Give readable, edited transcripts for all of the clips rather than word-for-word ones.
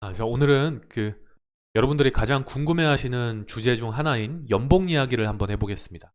오늘은 여러분들이 가장 궁금해하시는 주제 중 하나인 연봉 이야기를 한번 해보겠습니다.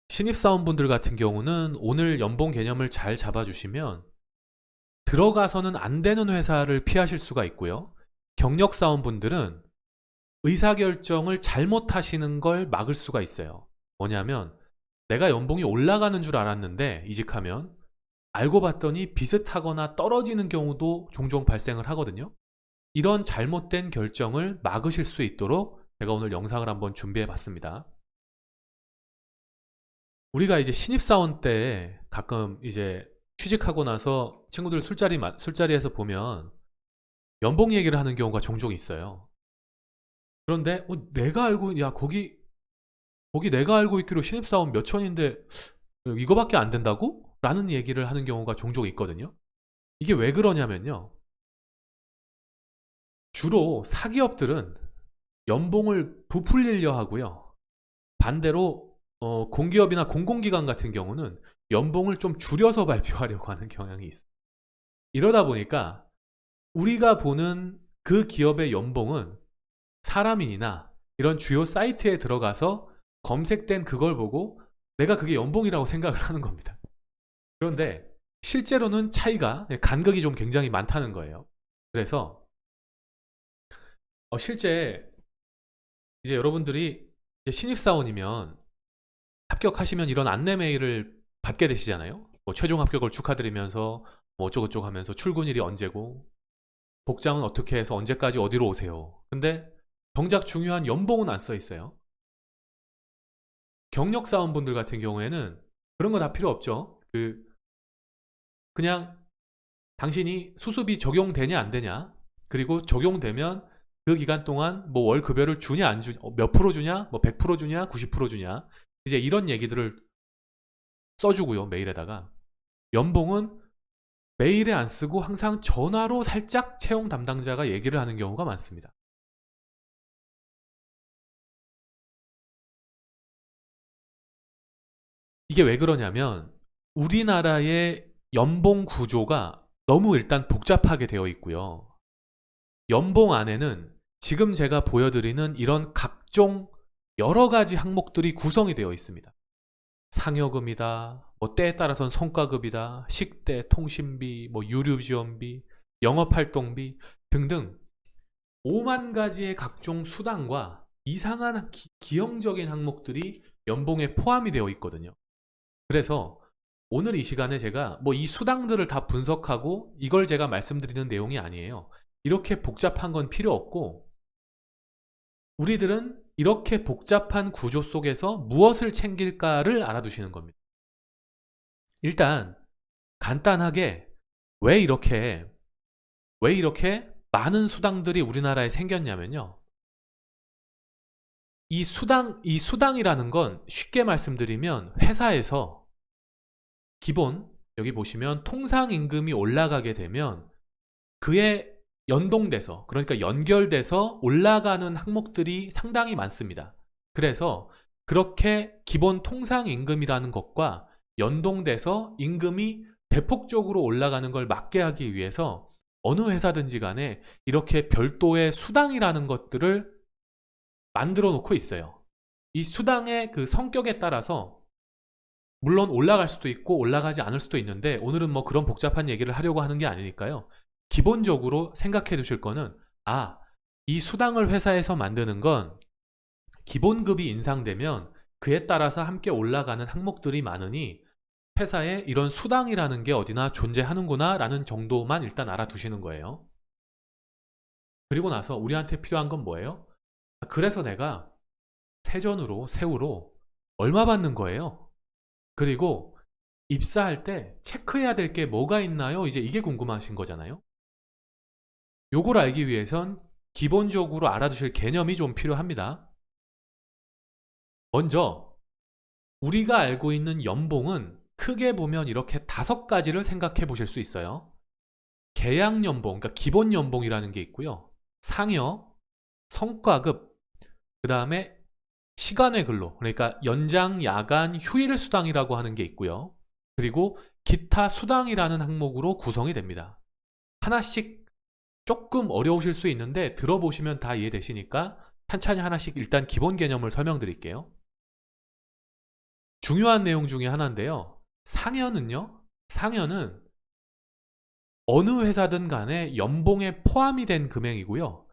신입사원분들 같은 경우는 오늘 연봉 개념을 잘 잡아주시면 들어가서는 안 되는 회사를 피하실 수가 있고요. 경력사원분들은 의사결정을 잘못하시는 걸 막을 수가 있어요. 뭐냐면 내가 연봉이 올라가는 줄 알았는데 이직하면 알고 봤더니 비슷하거나 떨어지는 경우도 종종 발생을 하거든요. 이런 잘못된 결정을 막으실 수 있도록 제가 오늘 영상을 한번 준비해 봤습니다. 우리가 이제 신입사원 때 가끔 이제 취직하고 나서 친구들 술자리에서 보면 연봉 얘기를 하는 경우가 종종 있어요. 그런데 거기 내가 알고 있기로 신입사원 몇 천인데 이거밖에 안 된다고? 라는 얘기를 하는 경우가 종종 있거든요. 이게 왜 그러냐면요. 주로 사기업들은 연봉을 부풀리려 하고요. 반대로 공기업이나 공공기관 같은 경우는 연봉을 좀 줄여서 발표하려고 하는 경향이 있어요. 이러다 보니까 우리가 보는 그 기업의 연봉은 사람인이나 이런 주요 사이트에 들어가서 검색된 그걸 보고 내가 그게 연봉이라고 생각을 하는 겁니다. 그런데 실제로는 차이가 간극이 좀 굉장히 많다는 거예요. 그래서 실제 이제 여러분들이 이제 신입사원이면 합격하시면 이런 안내 메일을 받게 되시잖아요. 뭐 최종 합격을 축하드리면서 뭐 어쩌고저쩌고 하면서 출근일이 언제고 복장은 어떻게 해서 언제까지 어디로 오세요. 근데 정작 중요한 연봉은 안 써 있어요. 경력사원분들 같은 경우에는 그런 거 다 필요 없죠. 그냥 당신이 수습이 적용되냐 안 되냐, 그리고 적용되면 그 기간 동안 뭐 월 급여를 주냐 안 주냐, 몇 프로 주냐, 뭐 100% 주냐, 90% 주냐, 이제 이런 얘기들을 써주고요, 메일에다가. 연봉은 메일에 안 쓰고 항상 전화로 살짝 채용 담당자가 얘기를 하는 경우가 많습니다. 이게 왜 그러냐면 우리나라의 연봉 구조가 너무 일단 복잡하게 되어 있고요. 연봉 안에는 지금 제가 보여드리는 이런 각종 여러 가지 항목들이 구성이 되어 있습니다. 상여금이다, 뭐 때에 따라서는 성과급이다, 식대, 통신비, 뭐 유류 지원비, 영업활동비 등등 5만 가지의 각종 수당과 이상한 기형적인 항목들이 연봉에 포함이 되어 있거든요. 그래서 오늘 이 시간에 제가 뭐 이 수당들을 다 분석하고 이걸 제가 말씀드리는 내용이 아니에요. 이렇게 복잡한 건 필요 없고 우리들은 이렇게 복잡한 구조 속에서 무엇을 챙길까를 알아두시는 겁니다. 일단 간단하게 왜 이렇게 많은 수당들이 우리나라에 생겼냐면요. 이 수당이라는 건 쉽게 말씀드리면 회사에서 기본 여기 보시면 통상임금이 올라가게 되면 그에 연동돼서, 그러니까 연결돼서 올라가는 항목들이 상당히 많습니다. 그래서 그렇게 기본 통상임금이라는 것과 연동돼서 임금이 대폭적으로 올라가는 걸 막게 하기 위해서 어느 회사든지 간에 이렇게 별도의 수당이라는 것들을 만들어 놓고 있어요. 이 수당의 그 성격에 따라서 물론 올라갈 수도 있고 올라가지 않을 수도 있는데 오늘은 뭐 그런 복잡한 얘기를 하려고 하는 게 아니니까요. 기본적으로 생각해 두실 거는 이 수당을 회사에서 만드는 건 기본급이 인상되면 그에 따라서 함께 올라가는 항목들이 많으니 회사에 이런 수당이라는 게 어디나 존재하는구나 라는 정도만 일단 알아두시는 거예요. 그리고 나서 우리한테 필요한 건 뭐예요? 그래서 내가 세후로 얼마 받는 거예요? 그리고 입사할 때 체크해야 될 게 뭐가 있나요? 이제 이게 궁금하신 거잖아요. 요걸 알기 위해선 기본적으로 알아두실 개념이 좀 필요합니다. 먼저 우리가 알고 있는 연봉은 크게 보면 이렇게 5가지를 생각해 보실 수 있어요. 계약연봉, 그러니까 기본연봉이라는 게 있고요. 상여, 성과급, 그 다음에 시간외 근로, 그러니까 연장, 야간, 휴일 수당이라고 하는 게 있고요. 그리고 기타 수당이라는 항목으로 구성이 됩니다. 하나씩 조금 어려우실 수 있는데 들어보시면 다 이해되시니까 찬찬히 하나씩 일단 기본 개념을 설명드릴게요. 중요한 내용 중에 하나인데요. 상여는 어느 회사든 간에 연봉에 포함이 된 금액이고요.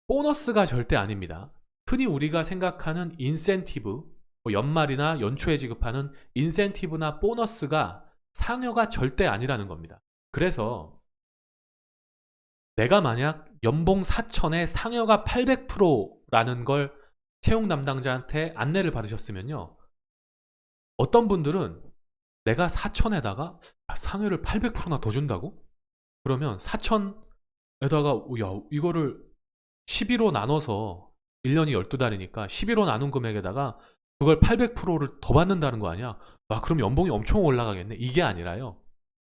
보너스가 절대 아닙니다. 흔히 우리가 생각하는 인센티브, 뭐 연말이나 연초에 지급하는 인센티브나 보너스가 상여가 절대 아니라는 겁니다. 그래서 내가 만약 연봉 4천에 상여가 800%라는 걸 채용 담당자한테 안내를 받으셨으면요. 어떤 분들은 내가 4천에다가 상여를 800%나 더 준다고? 그러면 4천에다가 야, 이거를 12로 나눠서 1년이 12달이니까 12로 나눈 금액에다가 그걸 800%를 더 받는다는 거 아니야? 와, 그럼 연봉이 엄청 올라가겠네. 이게 아니라요.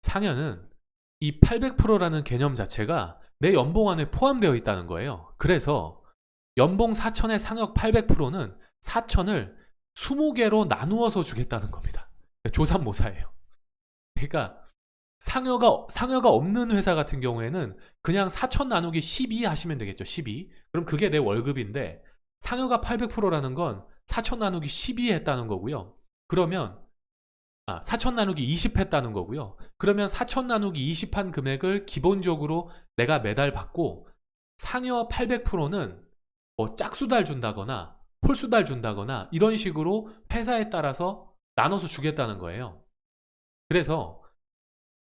상여는 이 800%라는 개념 자체가 내 연봉 안에 포함되어 있다는 거예요. 그래서 연봉 4천의 상여 800%는 4천을 20개로 나누어서 주겠다는 겁니다. 조삼모사예요. 그러니까 상여가 없는 회사 같은 경우에는 그냥 4천 나누기 12 하시면 되겠죠. 12. 그럼 그게 내 월급인데 상여가 800%라는 건 4천 나누기 12 했다는 거고요. 그러면 4천 나누기 20 했다는 거고요. 그러면 4천 나누기 20 한 금액을 기본적으로 내가 매달 받고 상여 800%는 뭐 짝수달 준다거나 홀수달 준다거나 이런 식으로 회사에 따라서 나눠서 주겠다는 거예요. 그래서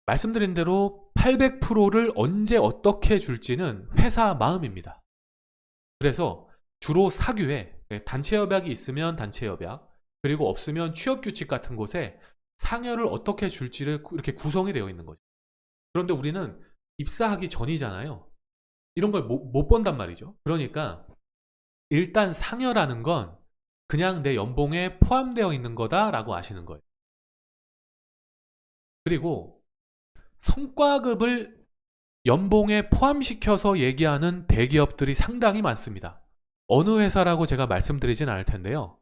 말씀드린 대로 800%를 언제 어떻게 줄지는 회사 마음입니다. 그래서 주로 사규에 단체 협약이 있으면 단체 협약, 그리고 없으면 취업 규칙 같은 곳에 상여를 어떻게 줄지를 이렇게 구성이 되어 있는 거죠. 그런데 우리는 입사하기 전이잖아요. 이런 걸 못 본단 말이죠. 그러니까 일단 상여라는 건 그냥 내 연봉에 포함되어 있는 거다라고 아시는 거예요. 그리고 성과급을 연봉에 포함시켜서 얘기하는 대기업들이 상당히 많습니다. 어느 회사라고 제가 말씀드리진 않을 텐데요.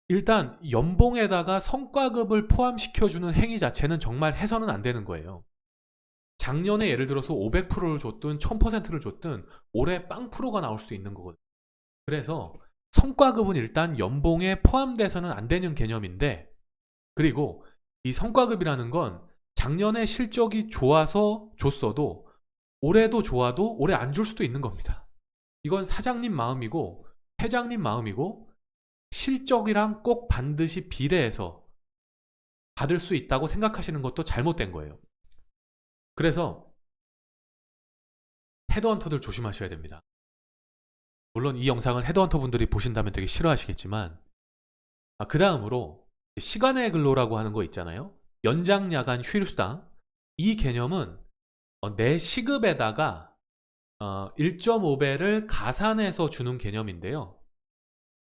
일단 연봉에다가 성과급을 포함시켜주는 행위 자체는 정말 해서는 안 되는 거예요. 작년에 예를 들어서 500%를 줬든 1000%를 줬든 올해 빵 프로가 나올 수도 있는 거거든요. 그래서 성과급은 일단 연봉에 포함돼서는 안 되는 개념인데, 그리고 이 성과급이라는 건 작년에 실적이 좋아서 줬어도 올해도 좋아도 올해 안 줄 수도 있는 겁니다. 이건 사장님 마음이고 회장님 마음이고 실적이랑 꼭 반드시 비례해서 받을 수 있다고 생각하시는 것도 잘못된 거예요. 그래서 헤드헌터들 조심하셔야 됩니다. 물론 이 영상을 헤드헌터 분들이 보신다면 되게 싫어하시겠지만, 그 다음으로 시간의 근로라고 하는 거 있잖아요. 연장, 야간, 휴일, 수당. 이 개념은 내 시급에다가 1.5배를 가산해서 주는 개념인데요.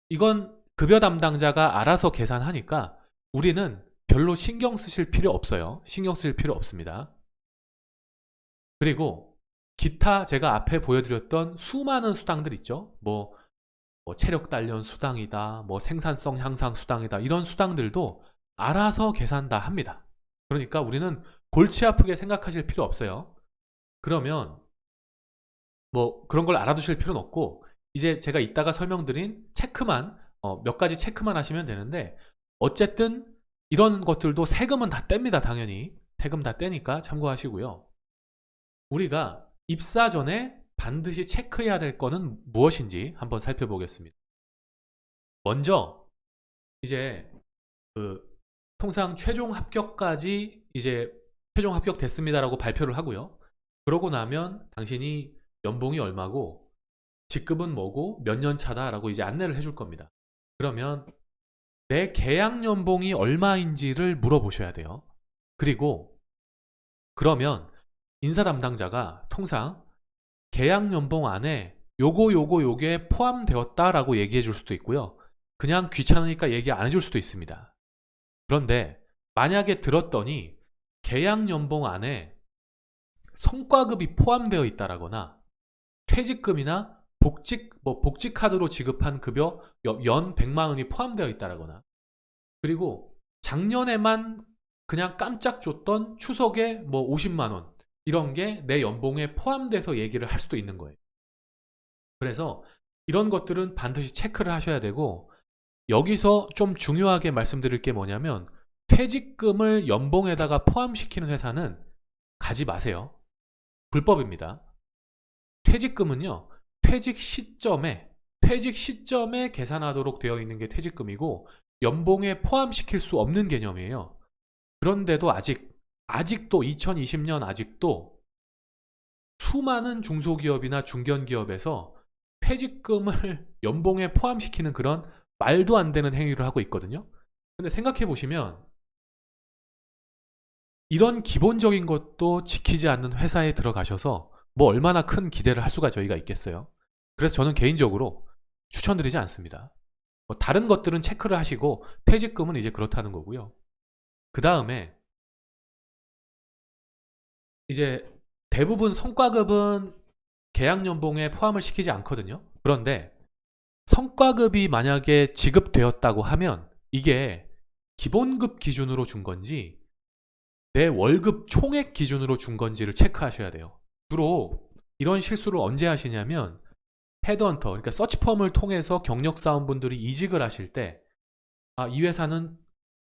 이건 급여 담당자가 알아서 계산하니까 우리는 별로 신경 쓰실 필요 없어요. 신경 쓰실 필요 없습니다. 그리고 기타 제가 앞에 보여드렸던 수많은 수당들 있죠. 뭐 체력 단련 수당이다, 뭐 생산성 향상 수당이다, 이런 수당들도 알아서 계산 다 합니다. 그러니까 우리는 골치 아프게 생각하실 필요 없어요. 그러면 뭐 그런 걸 알아두실 필요는 없고, 이제 제가 이따가 설명드린 체크만 몇 가지 체크만 하시면 되는데, 어쨌든 이런 것들도 세금은 다 뗍니다. 당연히 세금 다 떼니까 참고하시고요. 우리가 입사 전에 반드시 체크해야 될 거는 무엇인지 한번 살펴보겠습니다. 먼저 이제 통상 최종 합격까지 이제 최종 합격 됐습니다라고 발표를 하고요. 그러고 나면 당신이 연봉이 얼마고 직급은 뭐고 몇 년 차다라고 이제 안내를 해줄 겁니다. 그러면 내 계약 연봉이 얼마인지를 물어보셔야 돼요. 그리고 그러면 인사 담당자가 통상 계약 연봉 안에 요게 포함되었다라고 얘기해 줄 수도 있고요. 그냥 귀찮으니까 얘기 안 해줄 수도 있습니다. 그런데 만약에 들었더니 계약 연봉 안에 성과급이 포함되어 있다라거나 퇴직금이나 복지 카드로 지급한 급여 연 100만 원이 포함되어 있다라거나, 그리고 작년에만 그냥 깜짝 줬던 추석에 뭐 50만 원, 이런 게 내 연봉에 포함돼서 얘기를 할 수도 있는 거예요. 그래서 이런 것들은 반드시 체크를 하셔야 되고, 여기서 좀 중요하게 말씀드릴 게 뭐냐면, 퇴직금을 연봉에다가 포함시키는 회사는 가지 마세요. 불법입니다. 퇴직금은요, 퇴직 시점에 계산하도록 되어 있는 게 퇴직금이고, 연봉에 포함시킬 수 없는 개념이에요. 그런데도 아직도 2020년 아직도 수많은 중소기업이나 중견기업에서 퇴직금을 연봉에 포함시키는 그런 말도 안 되는 행위를 하고 있거든요. 근데 생각해 보시면 이런 기본적인 것도 지키지 않는 회사에 들어가셔서 뭐 얼마나 큰 기대를 할 수가 저희가 있겠어요. 그래서 저는 개인적으로 추천드리지 않습니다. 뭐 다른 것들은 체크를 하시고 퇴직금은 이제 그렇다는 거고요. 그 다음에 이제 대부분 성과급은 계약연봉에 포함을 시키지 않거든요. 그런데 성과급이 만약에 지급되었다고 하면 이게 기본급 기준으로 준 건지 내 월급 총액 기준으로 준 건지를 체크하셔야 돼요. 주로 이런 실수를 언제 하시냐면 헤드헌터, 그러니까 서치펌을 통해서 경력사원분들이 이직을 하실 때 이 회사는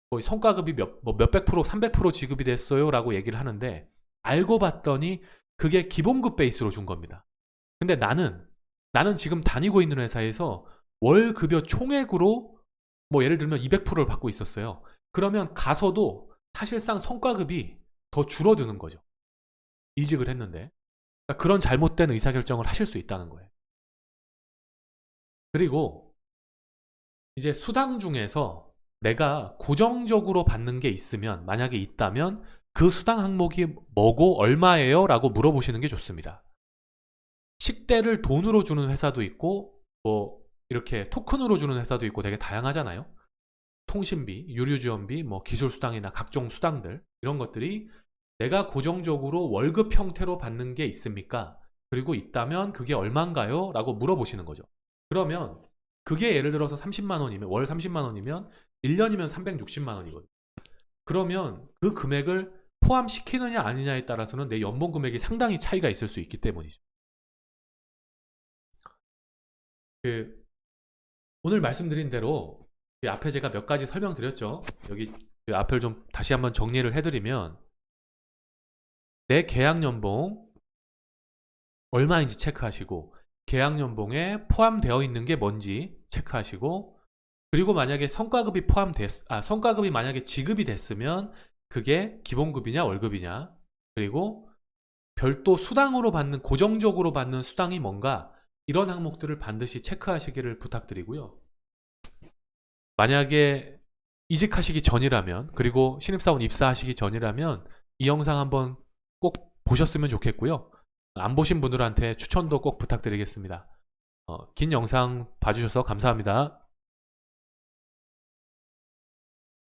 거의 성과급이 몇백 프로, 300% 지급이 됐어요 라고 얘기를 하는데, 알고 봤더니 그게 기본급 베이스로 준 겁니다. 근데 나는 지금 다니고 있는 회사에서 월 급여 총액으로 뭐 예를 들면 200%를 받고 있었어요. 그러면 가서도 사실상 성과급이 더 줄어드는 거죠. 이직을 했는데. 그러니까 그런 잘못된 의사결정을 하실 수 있다는 거예요. 그리고 이제 수당 중에서 내가 고정적으로 받는 게 있으면, 만약에 있다면 그 수당 항목이 뭐고 얼마예요? 라고 물어보시는 게 좋습니다. 식대를 돈으로 주는 회사도 있고 뭐 이렇게 토큰으로 주는 회사도 있고 되게 다양하잖아요. 통신비, 유류지원비, 뭐 기술수당이나 각종 수당들, 이런 것들이 내가 고정적으로 월급 형태로 받는 게 있습니까? 그리고 있다면 그게 얼마인가요? 라고 물어보시는 거죠. 그러면 그게 예를 들어서 30만 원이면, 월 30만 원이면 1년이면 360만 원이거든요. 그러면 그 금액을 포함시키느냐 아니냐에 따라서는 내 연봉 금액이 상당히 차이가 있을 수 있기 때문이죠. 오늘 말씀드린 대로 앞에 제가 몇 가지 설명드렸죠. 여기 앞을 좀 다시 한번 정리를 해드리면, 내 계약연봉 얼마인지 체크하시고, 계약연봉에 포함되어 있는 게 뭔지 체크하시고, 그리고 만약에 성과급이 만약에 지급이 됐으면 그게 기본급이냐 월급이냐, 그리고 별도 수당으로 받는, 고정적으로 받는 수당이 뭔가, 이런 항목들을 반드시 체크하시기를 부탁드리고요. 만약에 이직하시기 전이라면, 그리고 신입사원 입사하시기 전이라면 이 영상 한번 꼭 보셨으면 좋겠고요. 안 보신 분들한테 추천도 꼭 부탁드리겠습니다. 긴 영상 봐주셔서 감사합니다.